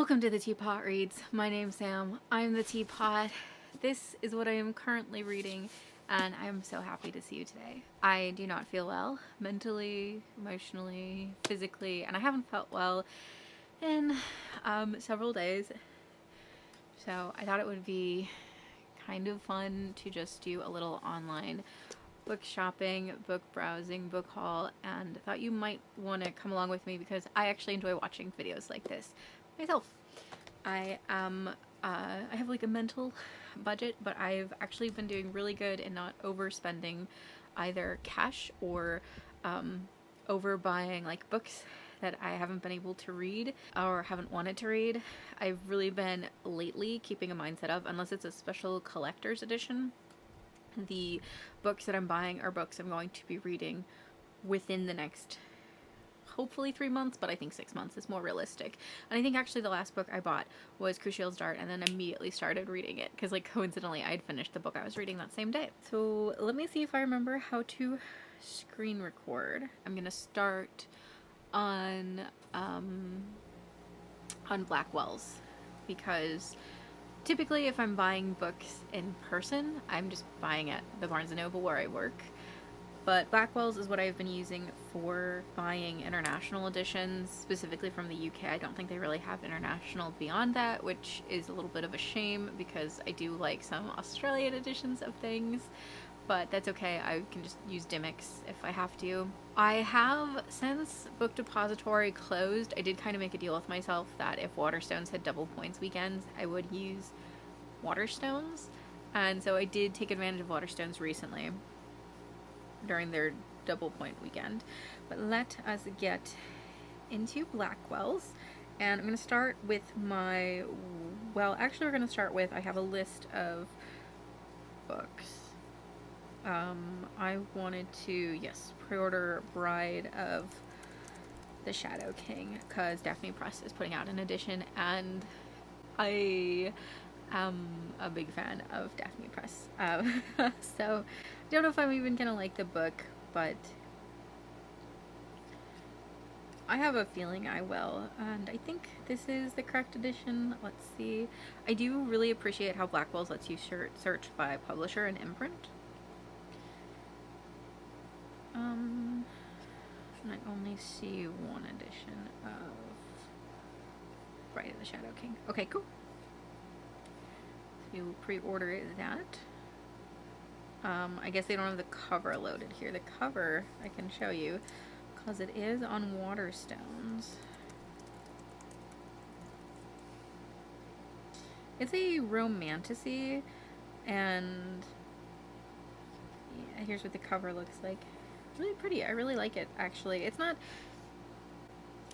Welcome to the Teapot Reads. My name's Sam. I'm the Teapot. This is what I am currently reading, and I'm so happy to see you today. I do not feel well, mentally, emotionally, physically, and I haven't felt well in several days. So I thought it would be kind of fun to just do a little online book shopping, book browsing, book haul, and thought you might want to come along with me because I actually enjoy watching videos like this myself. I have like a mental budget, but I've actually been doing really good in not overspending either cash or overbuying like books that I haven't been able to read or haven't wanted to read. I've really been lately keeping a mindset of, unless it's a special collector's edition, the books that I'm buying are books I'm going to be reading within the next hopefully 3 months, but I think 6 months is more realistic. And I think actually the last book I bought was Crucial's Dart, and then immediately started reading it because, like, coincidentally I'd finished the book I was reading that same day. So let me see if I remember how to screen record. I'm gonna start on Blackwell's, because typically if I'm buying books in person, I'm just buying at the Barnes & Noble where I work. But Blackwell's is what I've been using for buying international editions, specifically from the UK. I don't think they really have international beyond that, which is a little bit of a shame because I do like some Australian editions of things, but that's okay. I can just use Dimmicks if I have to. I have, since Book Depository closed, I did kind of make a deal with myself that if Waterstones had double points weekends, I would use Waterstones. And so I did take advantage of Waterstones recently during their double point weekend. But let us get into Blackwell's, and I'm going to start with my, well, actually we're going to start with, I have a list of books. I wanted to, yes, pre-order Bride of the Shadow King because Daphne Press is putting out an edition, and I am a big fan of Daphne Press. So I don't know if I'm even gonna like the book, but I have a feeling I will, and I think this is the correct edition. Let's see. I do really appreciate how Blackwell's lets you search by publisher and imprint. And I only see one edition of Bride of the Shadow King. Okay, cool. So you pre-order that. I guess they don't have the cover loaded here. The cover I can show you because it is on Waterstones. It's a romantasy, and yeah, here's what the cover looks like. Really pretty. I really like it, actually. It's not...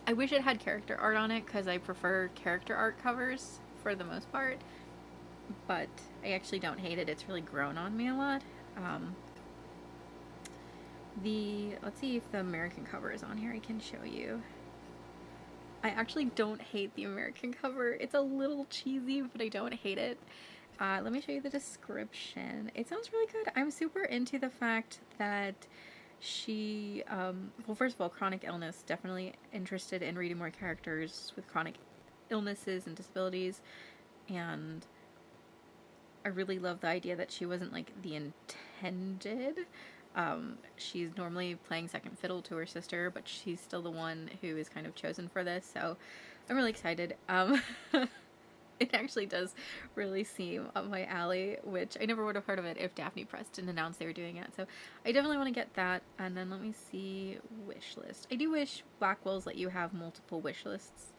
I wish it had character art on it because I prefer character art covers for the most part, but I actually don't hate it. It's really grown on me a lot. Let's see if the American cover is on here. I can show you. I actually don't hate the American cover. It's a little cheesy, but I don't hate it. Let me show you the description. It sounds really good. I'm super into the fact that she, well, first of all, chronic illness. Definitely interested in reading more characters with chronic illnesses and disabilities, and I really love the idea that she wasn't like the intended. She's normally playing second fiddle to her sister, but she's still the one who is kind of chosen for this, so I'm really excited. It actually does really seem up my alley, which I never would have heard of it if Daphne Press didn't announce they were doing it, so I definitely want to get that. And then let me see, wish list. I do wish Blackwell's let you have multiple wish lists,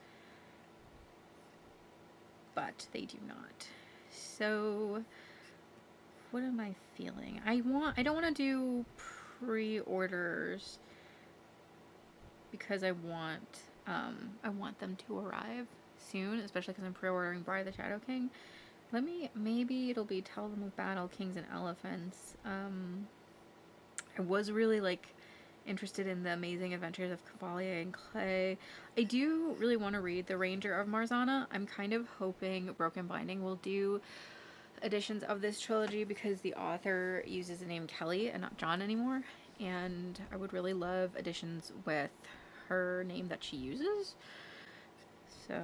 but they do not. So what am I feeling? I don't want to do pre-orders because I want them to arrive soon, especially because I'm pre-ordering Bride of the Shadow King. Maybe it'll be Tell Them of Battle, Kings and Elephants. I was really like interested in the Amazing Adventures of Cavalier and Clay. I do really want to read The Ranger of Marzana. I'm kind of hoping Broken Binding will do editions of this trilogy because the author uses the name Kelly and not John anymore, and I would really love editions with her name that she uses. So,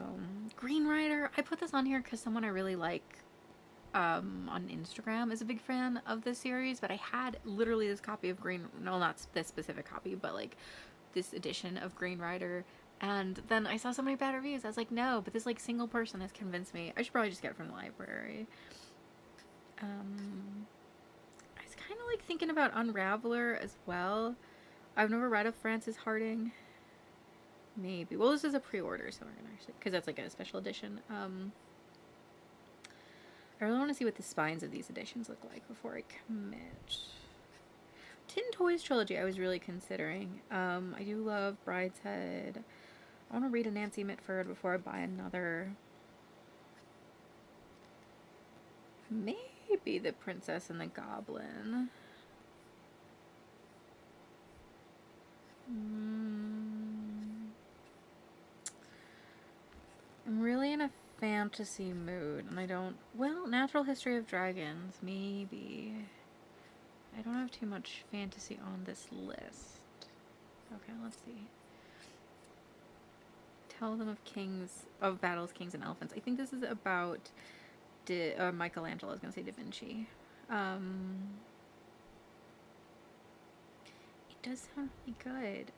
Green Rider, I put this on here because someone I really like on Instagram is a big fan of this series, but I had literally this copy of no, not this specific copy, but like this edition of Green Rider. And then I saw so many bad reviews. I was like, no, but this like single person has convinced me. I should probably just get it from the library. I was kind of like thinking about Unraveler as well. I've never read of Frances Harding. Maybe. Well, this is a pre-order, so we're gonna actually, because that's like a special edition. I really want to see what the spines of these editions look like before I commit. Tin Toys trilogy I was really considering. I do love Brideshead. I want to read a Nancy Mitford before I buy another. Maybe The Princess and the Goblin. I'm really in a fantasy mood, and I don't... Well, Natural History of Dragons, maybe. I don't have too much fantasy on this list. Okay, let's see. Tell them of battles, kings, and elephants. I think this is about Michelangelo. I was going to say Da Vinci. It does sound really good.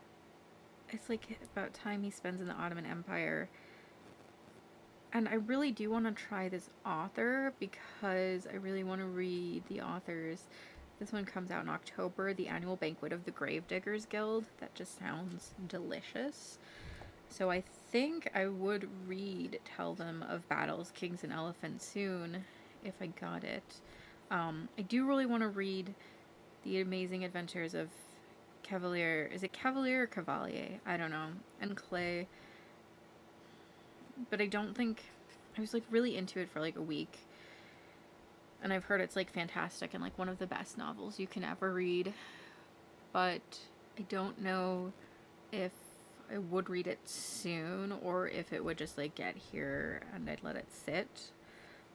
It's like about time he spends in the Ottoman Empire. And I really do want to try this author because I really want to read the authors. This one comes out in October, the annual banquet of the Gravediggers Guild. That just sounds delicious. So I think I would read Tell Them of Battles, Kings, and Elephants soon if I got it. I do really want to read The Amazing Adventures of Cavalier. Is it Cavalier or Cavalier? I don't know. And Clay. But I don't think... I was like really into it for like a week. And I've heard it's like fantastic and like one of the best novels you can ever read. But I don't know if I would read it soon or if it would just like get here and I'd let it sit.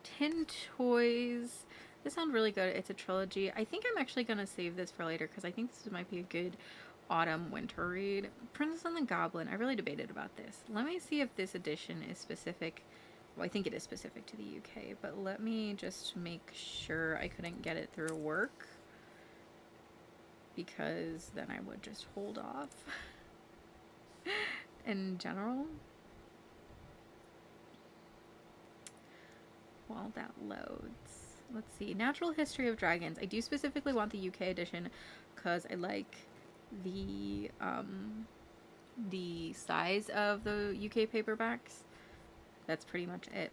Tin Toys. This sounds really good. It's a trilogy. I think I'm actually going to save this for later because I think this might be a good autumn winter read. Princess and the Goblin. I really debated about this. Let me see if this edition is specific. Well, I think it is specific to the UK, but let me just make sure I couldn't get it through work because then I would just hold off in general while that loads. Let's see. Natural History of Dragons. I do specifically want the UK edition because I like the size of the UK paperbacks. That's pretty much it.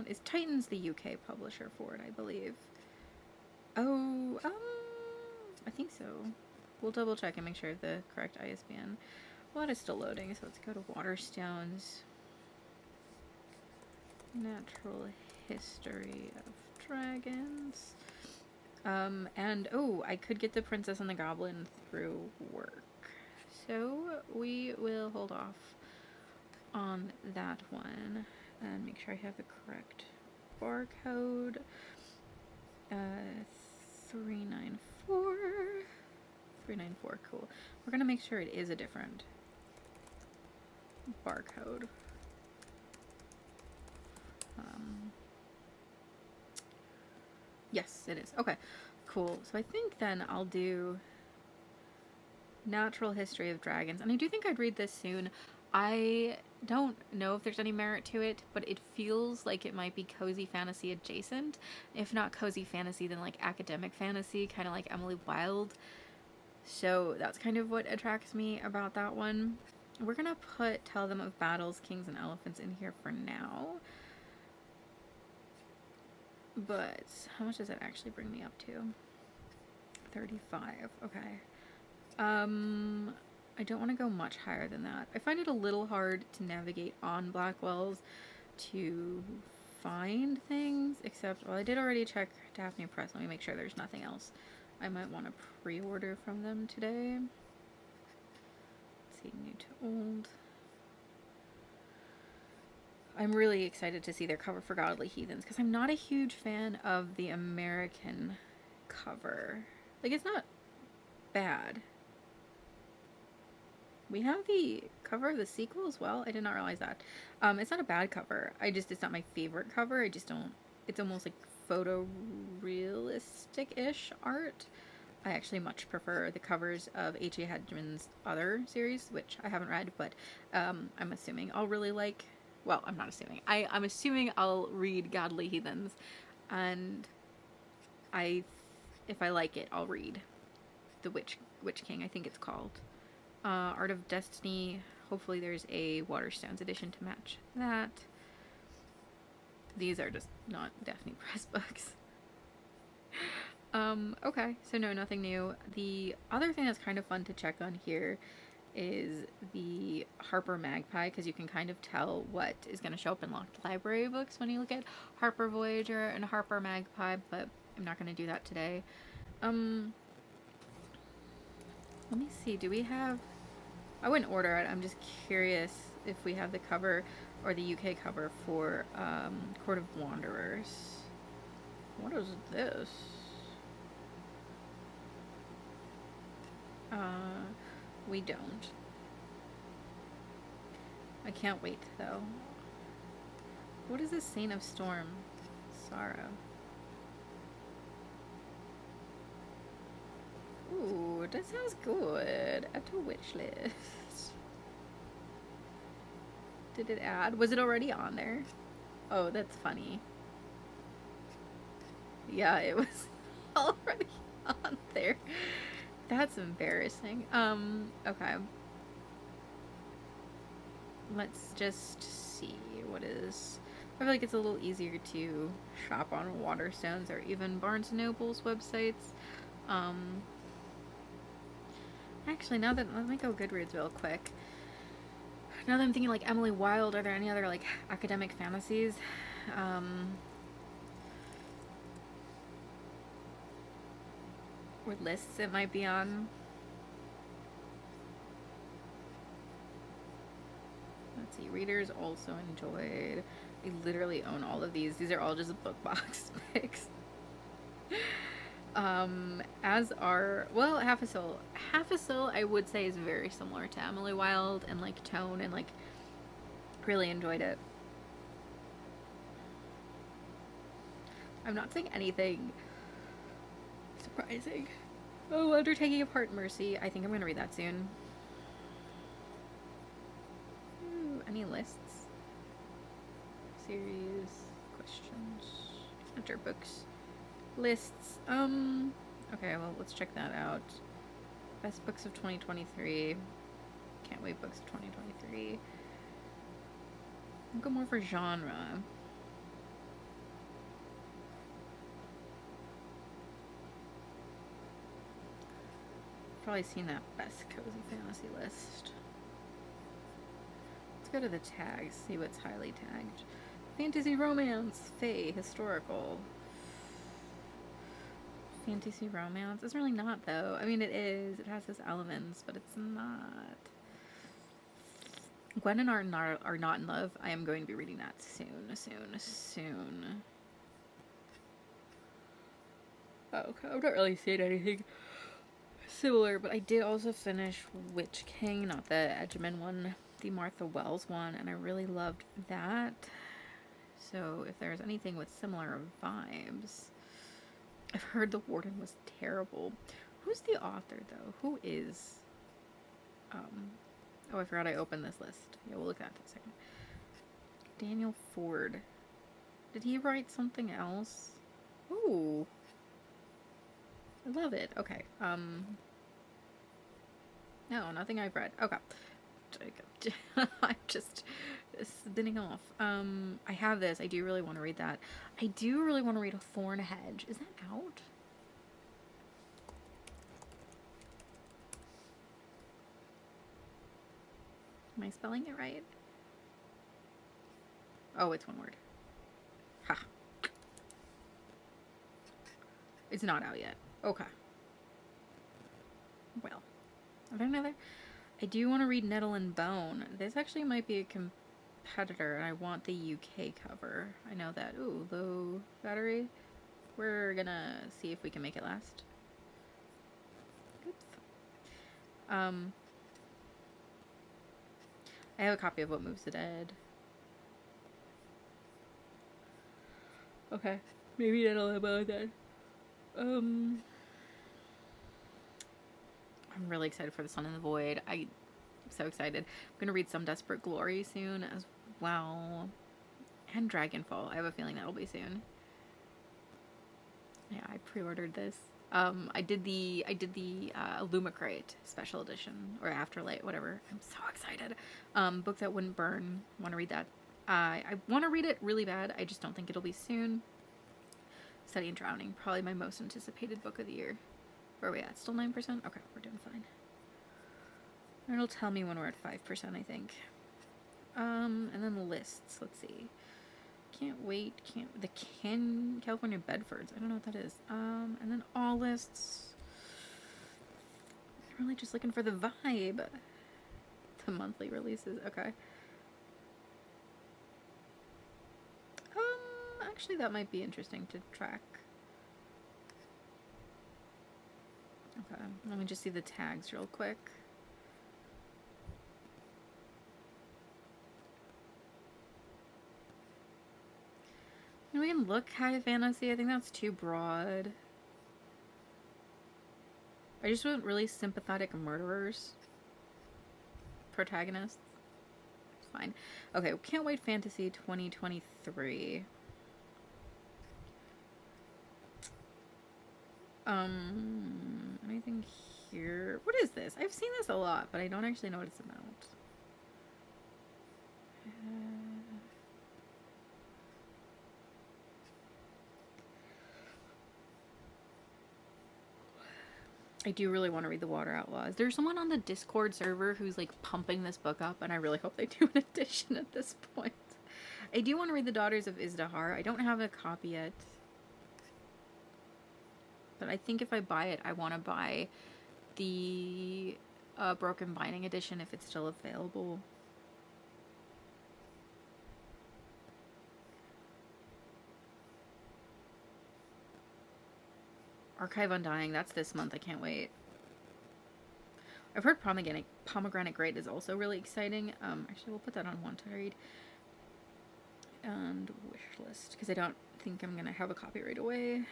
Is Titan's the UK publisher for it, I believe. Oh, I think so. We'll double check and make sure I have the correct ISBN. Well, that is still loading, so let's go to Waterstones. Natural History of Dragons. And, I could get the Princess and the Goblin through work. So, we will hold off on that one and make sure I have the correct barcode. 394. 394, cool. We're gonna make sure it is a different barcode. Yes, it is. Okay, cool. So I think then I'll do Natural History of Dragons. And I do think I'd read this soon. I don't know if there's any merit to it, but it feels like it might be cozy fantasy adjacent. If not cozy fantasy, then like academic fantasy, kind of like Emily Wilde. So that's kind of what attracts me about that one. We're gonna put Tell Them of Battles, Kings, and Elephants in here for now. But how much does that actually bring me up to? 35. Okay. I don't want to go much higher than that. I find it a little hard to navigate on Blackwell's to find things, except, well, I did already check Daphne Press. Let me make sure there's nothing else I might want to pre-order from them today. Let's see, new to old. I'm really excited to see their cover for Godly Heathens, because I'm not a huge fan of the American cover. Like, it's not bad. We have the cover of the sequel as well. I did not realize that. It's not a bad cover. It's not my favorite cover. I just don't. It's almost like photorealistic-ish art. I actually much prefer the covers of H.A. Hedgeman's other series, which I haven't read, but I'm assuming I'll really like. Well, I'm not assuming. I'm assuming I'll read Godly Heathens, and if I like it, I'll read the Witch King. I think it's called Art of Destiny. Hopefully, there's a Waterstones edition to match that. These are just not Daphne Press books. Okay, so no, nothing new. The other thing that's kind of fun to check on here is the Harper Magpie, because you can kind of tell what is going to show up in locked library books when you look at Harper Voyager and Harper Magpie, but I'm not going to do that today. Let me see, do we have... I wouldn't order it, I'm just curious if we have the cover or the UK cover for Court of Wanderers. What is this? We don't. I can't wait, though. What is this Saint of Storm? Sorrow. Ooh, that sounds good. Add to wish list. Did it add? Was it already on there? Oh, that's funny. Yeah, it was already on there. That's embarrassing. Okay. Let's just see what is... I feel like it's a little easier to shop on Waterstones or even Barnes & Noble's websites. Actually, let me go Goodreads real quick. Now that I'm thinking like Emily Wilde, are there any other like academic fantasies? Or lists it might be on. Let's see, readers also enjoyed. I literally own all of these. These are all just book box picks. As are, well, Half a Soul. Half a Soul, I would say, is very similar to Emily Wilde and like tone, and like really enjoyed it. I'm not saying anything surprising. Oh, Undertaking of Heart Mercy. I think I'm gonna read that soon. Ooh, any lists? Series, questions, enter books, lists. Okay, well, let's check that out. Best books of 2023. Can't wait, books of 2023. I'll go more for genre. Probably seen that best cozy fantasy list. Let's go to the tags, see what's highly tagged. Fantasy romance, fae, historical. Fantasy romance? It's really not, though. I mean, it is. It has its elements, but it's not. Gwen and Art are not in love. I am going to be reading that soon. Oh, okay. I'm not really seeing anything similar, but I did also finish Witch King, not the Edgemon one, the Martha Wells one, and I really loved that. So if there's anything with similar vibes... I've heard The Warden was terrible. Who's the author, though? Who is... Oh, I forgot I opened this list. Yeah, we'll look at that in a second. Daniel Ford. Did he write something else? Ooh. I love it. Okay. No, nothing I've read. Okay. I'm just spinning off. I have this. I do really want to read that. I do really want to read A Thorn Hedge. Is that out? Am I spelling it right? Oh, it's one word. Ha. It's not out yet. Okay. Well. Are there another? I do want to read Nettle and Bone. This actually might be a competitor, and I want the UK cover. I know that. Ooh, low battery. We're gonna see if we can make it last. Oops. I have a copy of What Moves the Dead. Okay. Maybe that'll help out then. I'm really excited for The Sun and the Void. I'm so excited. I'm gonna read Some Desperate Glory soon as well. And Dragonfall. I have a feeling that'll be soon. Yeah, I pre-ordered this. I did the Lumicrate special edition or Afterlight, whatever. I'm so excited. Book That Wouldn't Burn. Want to read that? I want to read it really bad. I just don't think it'll be soon. Study and Drowning, probably my most anticipated book of the year. Where are we at? Still 9%? Okay, we're doing fine. And it'll tell me when we're at 5%, I think. And then the lists. Let's see. Can't wait. California Bedfords. I don't know what that is. And then all lists. I'm really just looking for the vibe. The monthly releases. Okay. Actually, that might be interesting to track. Okay. Let me just see the tags real quick. And we can look high fantasy. I think that's too broad. I just want really sympathetic murderers. Protagonists. It's fine. Okay, Can't Wait Fantasy 2023. Anything here? What is this? I've seen this a lot, but I don't actually know what it's about. I do really want to read The Water Outlaws. There's someone on the Discord server who's like pumping this book up, and I really hope they do an edition at this point. I do want to read The Daughters of Izdahar. I don't have a copy yet. But I think if I buy it, I want to buy the Broken Binding edition if it's still available. Archive Undying, that's this month. I can't wait. I've heard Pomegranate Great is also really exciting. Actually, we'll put that on one to read. And wish list, because I don't think I'm going to have a copy right away.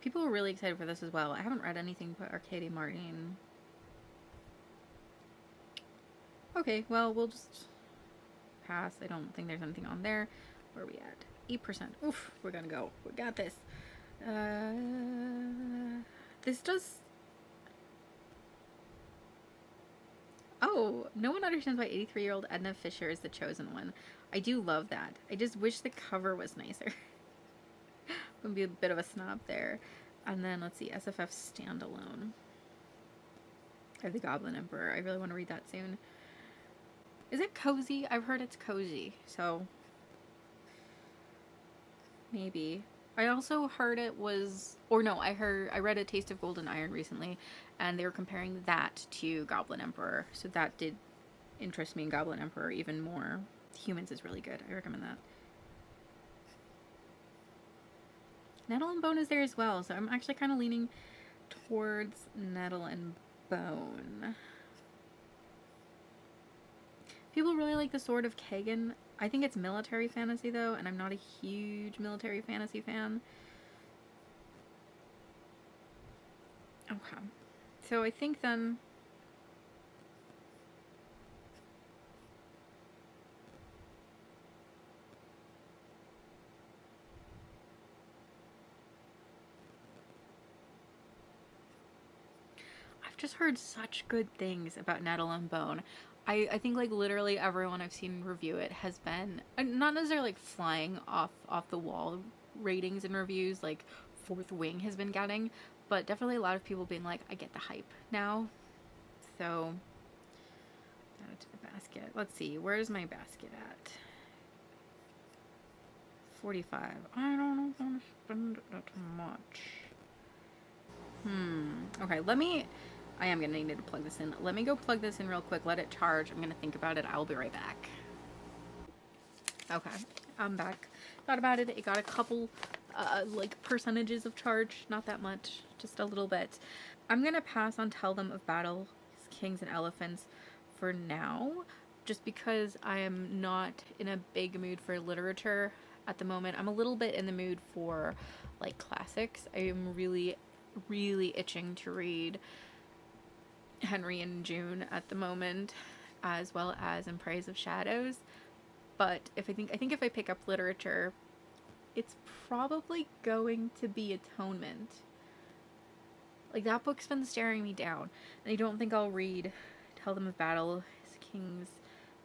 People were really excited for this as well. I haven't read anything but Arcadia Martin. Okay, well, we'll just pass. I don't think there's anything on there. Where are we at? 8%. Oof, we're gonna go. We got this. This does... Oh, no one understands why 83-year-old Edna Fisher is the chosen one. I do love that. I just wish the cover was nicer. Would be a bit of a snob there. And then let's see, SFF Standalone. I have The Goblin Emperor. I really want to read that soon. Is it cozy? I've heard it's cozy, so maybe. I also heard it was, or no, I read A Taste of Golden Iron recently, and they were comparing that to Goblin Emperor, so that did interest me in Goblin Emperor even more. Humans is really good. I recommend that. Nettle and Bone is there as well, so I'm actually kind of leaning towards Nettle and Bone. People really like The Sword of Kagan. I think it's military fantasy, though, and I'm not a huge military fantasy fan. Okay. So I think then... I've just heard such good things about Nettle and Bone. I think like literally everyone I've seen review it has been not necessarily like flying off the wall ratings and reviews like Fourth Wing has been getting, but definitely a lot of people being like, I get the hype now. So add it to the basket. Let's see, where's my basket at? 45. I don't know if I want to spend that much. Okay, let me I am going to need to plug this in. Let me go plug this in real quick. Let it charge. I'm going to think about it. I'll be right back. Okay, I'm back. Thought about it. It got a couple, like, percentages of charge. Not that much. Just a little bit. I'm going to pass on Tell Them of Battle, Kings and Elephants for now. Just because I am not in a big mood for literature at the moment. I'm a little bit in the mood for, like, classics. I am really, really itching to read Henry and June at the moment, as well as In Praise of Shadows. But I think if I pick up literature, it's probably going to be Atonement. Like, that book's been staring me down, and I don't think I'll read Tell Them of Battle, Kings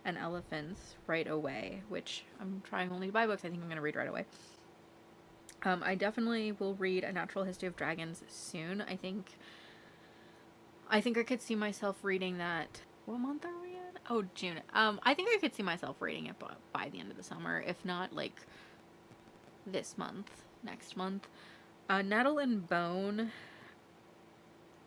and Elephants right away, which I'm trying only to buy books I think I'm going to read right away. I definitely will read A Natural History of Dragons soon. I think I could see myself reading that. What month are we in? Oh, June. I think I could see myself reading it by the end of the summer, if not like this month, next month. Nettle and Bone.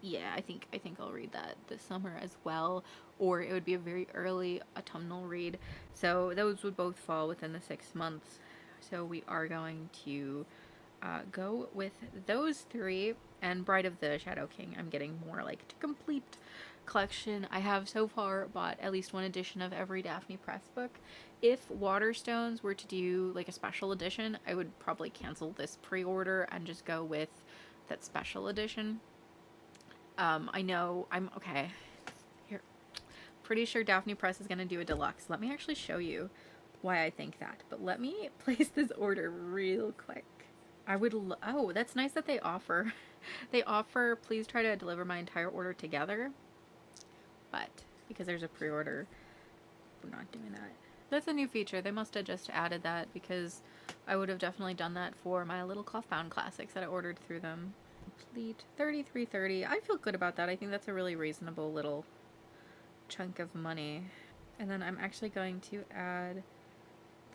Yeah, I think I'll read that this summer as well, or it would be a very early autumnal read. So those would both fall within the 6 months. So we are going to go with those three, and Bride of the Shadow King. I'm getting more like to complete collection. I have so far bought at least one edition of every Daphne Press book. If Waterstones were to do like a special edition, I would probably cancel this pre-order and just go with that special edition. I know I'm okay. Here, pretty sure Daphne Press is gonna do a deluxe. Let me actually show you why I think that. But let me place this order real quick. I would. Oh, that's nice that they offer. They offer. Please try to deliver my entire order together. But because there's a pre-order, we're not doing that. That's a new feature. They must have just added that, because I would have definitely done that for my little cloth-bound classics that I ordered through them. Complete $33.30. I feel good about that. I think that's a really reasonable little chunk of money. And then I'm actually going to add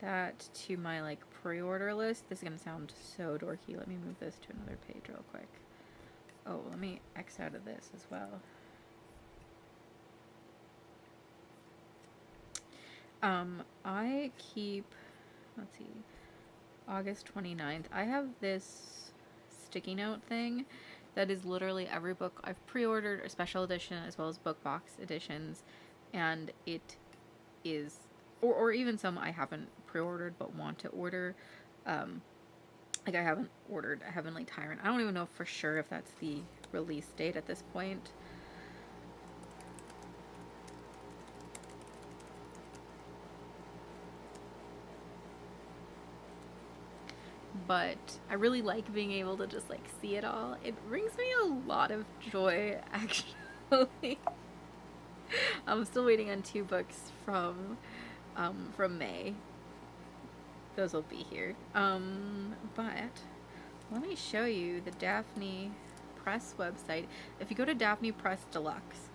that to my like pre-order list. This is gonna sound so dorky. Let me move this to another page real quick. Oh, let me X out of this as well. I keep, let's see, August 29th. I have this sticky note thing that is literally every book I've pre-ordered, a special edition as well as book box editions, and it is, or even some I haven't pre-ordered but want to order. Like I haven't ordered a Heavenly Tyrant. I don't even know for sure if that's the release date at this point. But I really like being able to just like see it all. It brings me a lot of joy, actually. I'm still waiting on 2 books from May. Those will be here. But let me show you the Daphne Press website. If you go to Daphne Press Deluxe.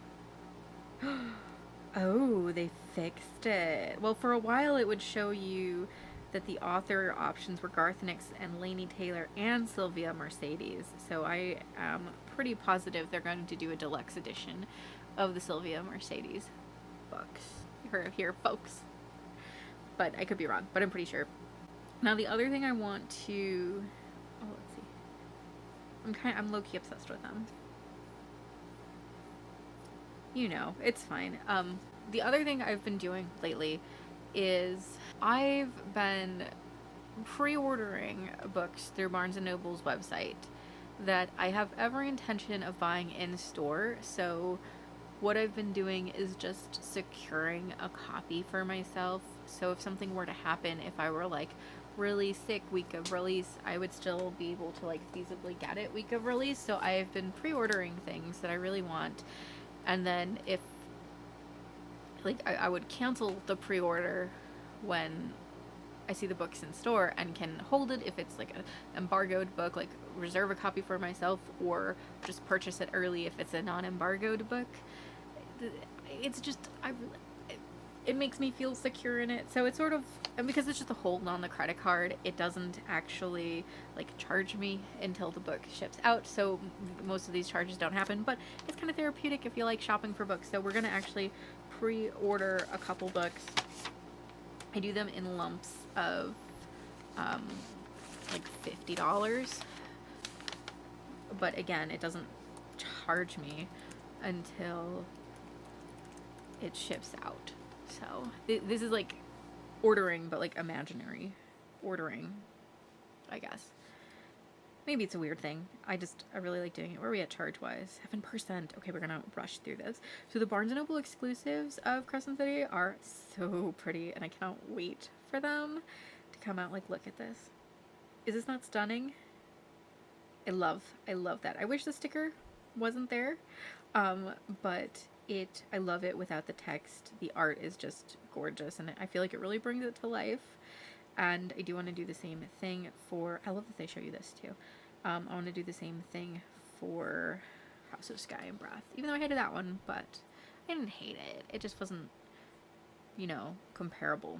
Oh, they fixed it. Well, for a while it would show you that the author options were Garth Nix and Laini Taylor and Sylvia Mercedes. So I am pretty positive they're going to do a deluxe edition of the Sylvia Mercedes books. Here, folks. But I could be wrong, but I'm pretty sure. Now the other thing I want to, let's see. I'm low-key obsessed with them. You know, it's fine. The other thing I've been doing lately is I've been pre-ordering books through Barnes & Noble's website that I have every intention of buying in store. So what I've been doing is just securing a copy for myself. So if something were to happen, if I were like really sick week of release, I would still be able to like feasibly get it week of release. So I've been pre-ordering things that I really want. And then if like I would cancel the pre-order when I see the books in store and can hold it if it's like an embargoed book, like reserve a copy for myself, or just purchase it early if it's a non-embargoed book. It's just it makes me feel secure in it. So it's sort of, and because it's just a hold on the credit card, it doesn't actually like charge me until the book ships out. So most of these charges don't happen, but it's kind of therapeutic if you like shopping for books. So we're gonna actually pre-order a couple books. I do them in lumps of um, like $50, but again, it doesn't charge me until it ships out. So this is like ordering, but like imaginary ordering, I guess. Maybe it's a weird thing. I really like doing it. Where are we at charge wise? 7%. Okay, we're gonna rush through this. So the Barnes & Noble exclusives of Crescent City are so pretty, and I cannot wait for them to come out. Like, look at this. Is this not stunning? I love that. I wish the sticker wasn't there, but I love it without the text. The art is just gorgeous, and I feel like it really brings it to life. And I do want to do the same thing for, I love that they show you this too. I want to do the same thing for House of Sky and Breath, even though I hated that one, but I didn't hate it. It just wasn't, comparable.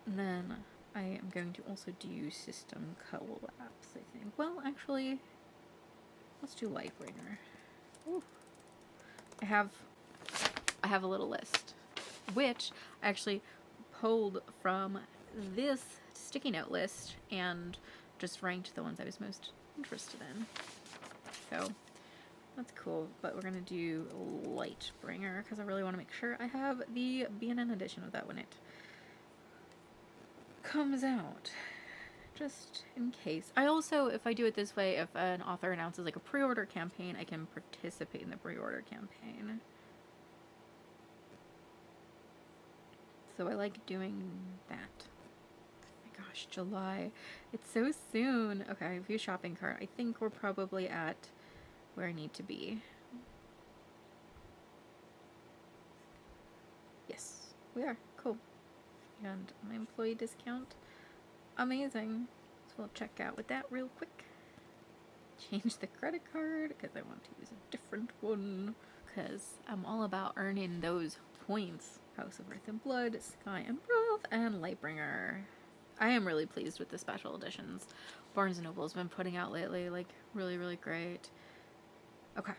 And then I am going to also do system collapse, I think. Well, actually, let's do Lightbringer. Ooh. I have a little list, which I actually pulled from this sticky note list and just ranked the ones I was most interested in. So that's cool. But we're gonna do Lightbringer because I really want to make sure I have the B&N edition of that when it comes out, just in case. I also, if I do it this way, if an author announces like a pre-order campaign, I can participate in the pre-order campaign. So I like doing that. Oh my gosh, July. It's so soon. Okay, view shopping cart. I think we're probably at where I need to be. Yes, we are. Cool. And my employee discount. Amazing. So we'll check out with that real quick. Change the credit card because I want to use a different one. Because I'm all about earning those points. House of Earth and Blood, Sky and Breath, and Lightbringer. I am really pleased with the special editions Barnes & Noble's been putting out lately. Like, really, really great. Okay.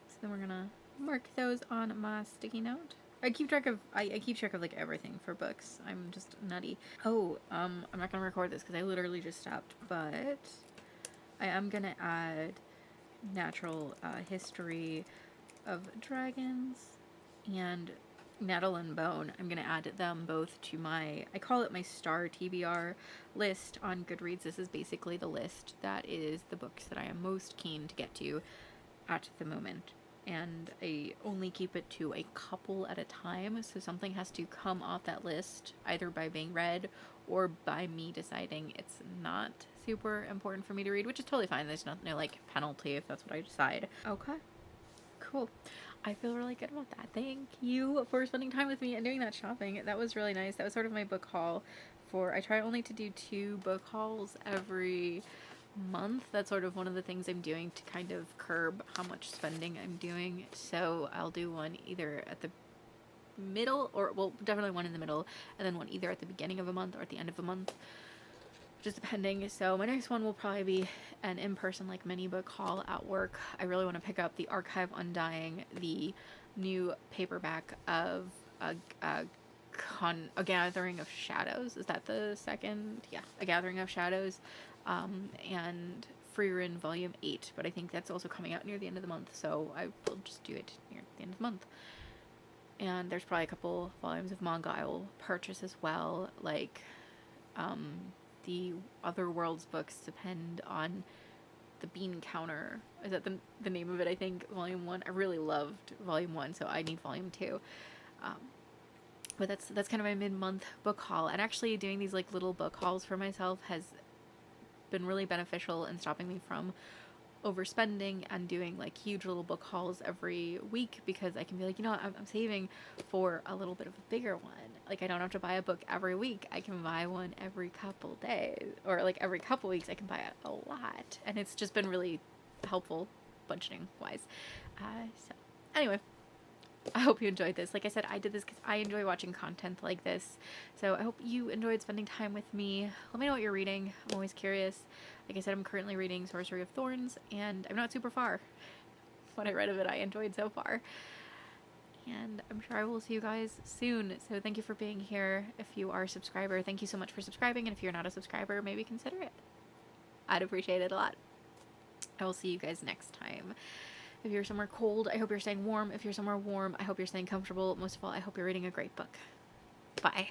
So then we're gonna mark those on my sticky note. I keep track of like everything for books. I'm just nutty. Oh, I'm not gonna record this because I literally just stopped, but I am gonna add natural history of dragons and Nettle and Bone. I'm gonna add them both to my, I call it my star TBR list on Goodreads. This is basically the list that is the books that I am most keen to get to at the moment. And I only keep it to a couple at a time, so something has to come off that list either by being read or by me deciding it's not super important for me to read, which is totally fine. There's no like penalty if that's what I decide. Okay, cool. I feel really good about that. Thank you for spending time with me and doing that shopping. That was really nice. That was sort of my book haul I try only to do 2 book hauls every month. That's sort of one of the things I'm doing to kind of curb how much spending I'm doing. So I'll do one either at the middle, or well, definitely one in the middle, and then one either at the beginning of a month or at the end of a month, just depending. So my next one will probably be an in-person like mini book haul at work. I really want to pick up The Archive Undying, the new paperback of a Gathering of Shadows. Is that the second? Yeah, A Gathering of Shadows, and Freerin Volume 8, but I think that's also coming out near the end of the month, so I will just do it near the end of the month. And there's probably a couple volumes of manga I will purchase as well, like the Other Worlds books depend on the Bean Counter. Is that the name of it? I think Volume 1. I really loved Volume 1, so I need Volume 2. But that's kind of my mid-month book haul. And actually doing these like little book hauls for myself has been really beneficial in stopping me from overspending and doing like huge little book hauls every week, because I can be like, I'm saving for a little bit of a bigger one. Like, I don't have to buy a book every week. I can buy one every couple days, or like every couple weeks I can buy a lot. And it's just been really helpful budgeting wise. So anyway, I hope you enjoyed this. Like I said, I did this because I enjoy watching content like this. So I hope you enjoyed spending time with me. Let me know what you're reading. I'm always curious. Like I said, I'm currently reading Sorcery of Thorns, and I'm not super far. What I read of it, I enjoyed so far. And I'm sure I will see you guys soon. So thank you for being here. If you are a subscriber, thank you so much for subscribing. And if you're not a subscriber, maybe consider it. I'd appreciate it a lot. I will see you guys next time. If you're somewhere cold, I hope you're staying warm. If you're somewhere warm, I hope you're staying comfortable. Most of all, I hope you're reading a great book. Bye.